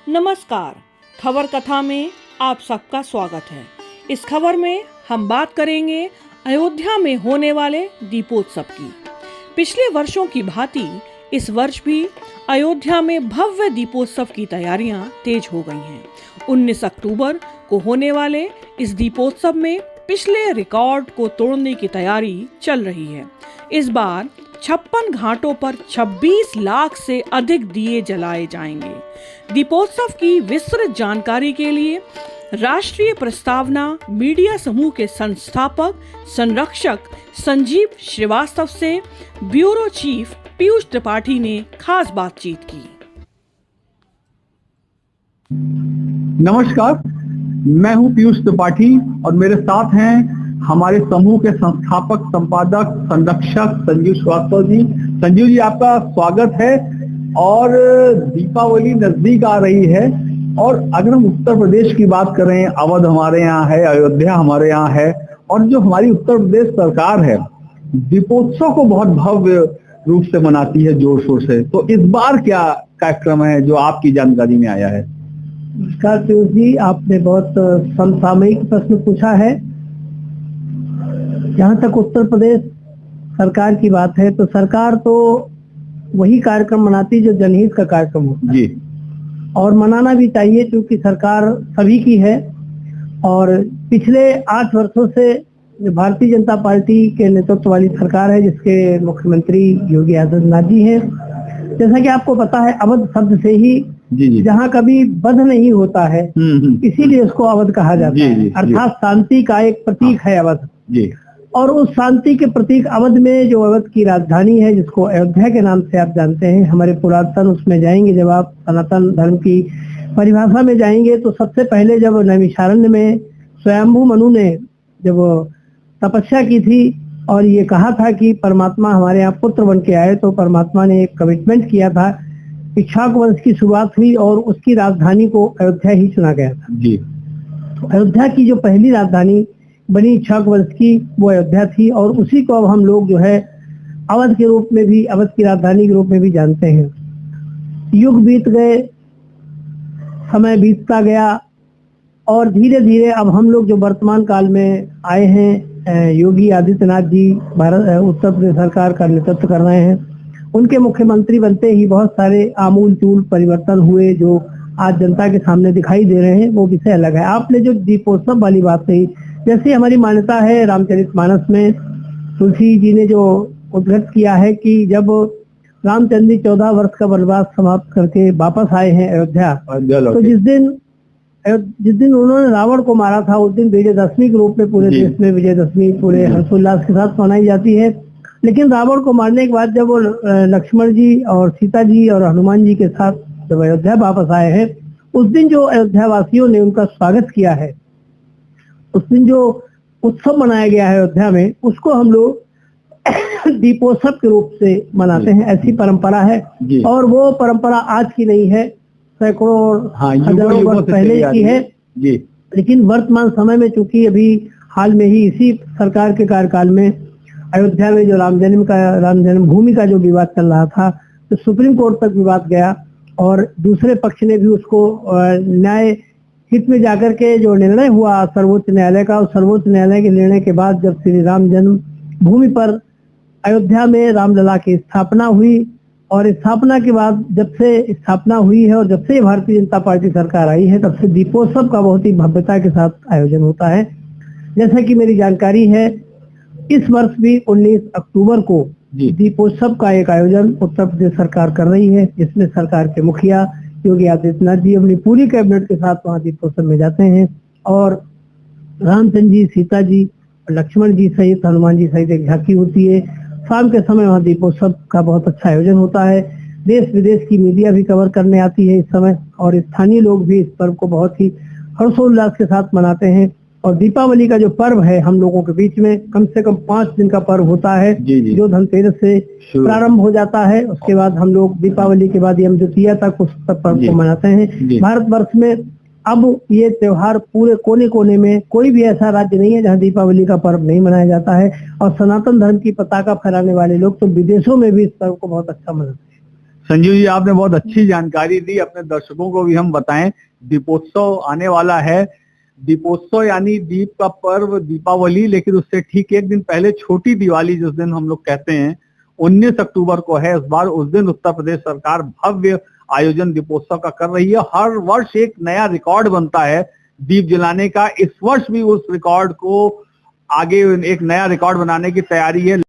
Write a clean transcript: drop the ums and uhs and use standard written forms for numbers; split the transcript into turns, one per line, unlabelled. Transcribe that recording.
नमस्कार, खबर कथा में आप सबका स्वागत है। इस खबर में हम बात करेंगे अयोध्या में होने वाले दीपोत्सव की। पिछले वर्षों की भांति इस वर्ष भी अयोध्या में भव्य दीपोत्सव की तैयारियां तेज हो गई हैं। 19 अक्टूबर को होने वाले इस दीपोत्सव में पिछले रिकॉर्ड को तोड़ने की तैयारी चल रही है। इस बार 56 घाटों पर 26 लाख से अधिक दिए जलाए जाएंगे। दीपोत्सव की विस्तृत जानकारी के लिए राष्ट्रीय प्रस्तावना मीडिया समूह के संस्थापक संरक्षक संजीव श्रीवास्तव से ब्यूरो चीफ पीयूष त्रिपाठी ने खास बातचीत की।
नमस्कार, मैं हूं पीयूष त्रिपाठी और मेरे साथ हैं हमारे समूह के संस्थापक संपादक संरक्षक संजीव श्रीवास्तव जी। संजीव जी, आपका स्वागत है। और दीपावली नजदीक आ रही है और अगर हम उत्तर प्रदेश की बात करें, अवध हमारे यहाँ है, अयोध्या हमारे यहाँ है, और जो हमारी उत्तर प्रदेश सरकार है दीपोत्सव को बहुत भव्य रूप से मनाती है, जोर शोर से। तो इस बार क्या कार्यक्रम है जो आपकी जानकारी में आया है?
नमस्कार पीयूष जी, आपने बहुत समसामयिक प्रश्न पूछा है। जहाँ तक उत्तर प्रदेश सरकार की बात है तो सरकार तो वही कार्यक्रम मनाती जो जनहित का कार्यक्रम होता है जी, और मनाना भी चाहिए क्योंकि सरकार सभी की है। और पिछले 8 वर्षों से जो भारतीय जनता पार्टी के नेतृत्व वाली सरकार है, जिसके मुख्यमंत्री योगी आदित्यनाथ जी हैं, जैसा कि आपको पता है अवध शब्द से ही जहाँ कभी वध नहीं होता है इसीलिए उसको अवध कहा जाता है, अर्थात शांति का एक प्रतीक है अवध जी। और उस शांति के प्रतीक अवध में जो अवध की राजधानी है, जिसको अयोध्या के नाम से आप जानते हैं, हमारे पुरातन उसमें जाएंगे, जब आप सनातन धर्म की परिभाषा में जाएंगे तो सबसे पहले जब नैमिषारण्य में स्वयंभू मनु ने जब तपस्या की थी और ये कहा था कि परमात्मा हमारे यहाँ पुत्र बन के आए, तो परमात्मा ने एक कमिटमेंट किया था, इक्ष्वाक वंश की शुरुआत हुई और उसकी राजधानी को अयोध्या ही चुना गया था जी। तो अयोध्या की जो पहली राजधानी बनी इक्ष्वाक वंश की, वो अयोध्या थी, और उसी को अब हम लोग जो है अवध के रूप में भी, अवध की राजधानी के रूप में भी जानते हैं। युग बीत गए, समय बीतता गया और धीरे धीरे अब हम लोग जो वर्तमान काल में आए हैं, योगी आदित्यनाथ जी भारत उत्तर प्रदेश सरकार का नेतृत्व कर रहे हैं। उनके मुख्यमंत्री बनते ही बहुत सारे आमूल चूल परिवर्तन हुए जो आज जनता के सामने दिखाई दे रहे हैं, वो विषय अलग है। आपने जो दीपोत्सव वाली बात कही, जैसे हमारी मान्यता है रामचरितमानस में तुलसी जी ने जो उद्धृत किया है कि जब रामचंद्र जी 14 वर्ष का वनवास समाप्त करके वापस आए हैं अयोध्या, तो जिस दिन उन्होंने रावण को मारा था, उस दिन विजयदशमी के रूप में पूरे देश में विजयदशमी पूरे हर्षोल्लास के साथ मनाई जाती है। लेकिन रावण को मारने के बाद जब वो लक्ष्मण जी और सीता जी और हनुमान जी के साथ जब अयोध्या वापस आए हैं, उस दिन जो अयोध्या वासियों ने उनका स्वागत किया है, उस दिन जो उत्सव मनाया गया है अयोध्या में, उसको हम लोग दीपोत्सव के रूप से मनाते हैं। ऐसी परंपरा है और वो परंपरा आज की नहीं है, सैकड़ों हजारों वर्ष पहले की है जी। लेकिन वर्तमान समय में चूंकि अभी हाल में ही इसी सरकार के कार्यकाल में अयोध्या में जो राम जन्मभूमि का जो विवाद चल रहा था, तो सुप्रीम कोर्ट तक विवाद गया और दूसरे पक्ष ने भी उसको न्याय हित में जाकर के जो निर्णय हुआ सर्वोच्च न्यायालय का, उस सर्वोच्च न्यायालय के निर्णय के बाद जब श्री राम जन्मभूमि पर अयोध्या में रामलला की स्थापना हुई, और स्थापना के बाद जब से स्थापना हुई है और जब से भारतीय जनता पार्टी सरकार आई है, तब से दीपोत्सव का बहुत ही भव्यता के साथ आयोजन होता है। जैसा कि मेरी जानकारी है, इस वर्ष भी 19 अक्टूबर को दीपोत्सव का एक आयोजन उत्तर प्रदेश सरकार कर रही है, जिसमें सरकार के मुखिया योगी आदित्यनाथ जी अपनी पूरी कैबिनेट के साथ वहां दीपोत्सव में जाते हैं और रामचंद्र जी, सीता जी, लक्ष्मण जी सहित हनुमान जी सहित एक झांकी होती है। शाम के समय वहाँ दीपोत्सव का बहुत अच्छा आयोजन होता है। देश विदेश की मीडिया भी कवर करने आती है इस समय, और स्थानीय लोग भी इस पर्व को बहुत ही हर्षोल्लास के साथ मनाते हैं। और दीपावली का जो पर्व है हम लोगों के बीच में कम से कम 5 दिन का पर्व होता है जो धनतेरस से प्रारंभ हो जाता है। उसके बाद हम लोग दीपावली के बाद यम द्वितीया तक उस पर्व को मनाते हैं। भारतवर्ष में अब ये त्योहार पूरे कोने कोने में, कोई भी ऐसा राज्य नहीं है जहाँ दीपावली का पर्व नहीं मनाया जाता है। और सनातन धर्म की पताका फहराने वाले लोग तो विदेशों में भी इस पर्व को बहुत अच्छा मनाते हैं।
संजीव जी, आपने बहुत अच्छी जानकारी दी। अपने दर्शकों को भी हम बताएं, दीपोत्सव आने वाला है। दीपोत्सव यानी दीप का पर्व दीपावली, लेकिन उससे ठीक एक दिन पहले छोटी दिवाली जिस दिन हम लोग कहते हैं 19 अक्टूबर को है इस बार। उस दिन उत्तर प्रदेश सरकार भव्य आयोजन दीपोत्सव का कर रही है। हर वर्ष एक नया रिकॉर्ड बनता है दीप जलाने का। इस वर्ष भी उस रिकॉर्ड को आगे एक नया रिकॉर्ड बनाने की तैयारी है।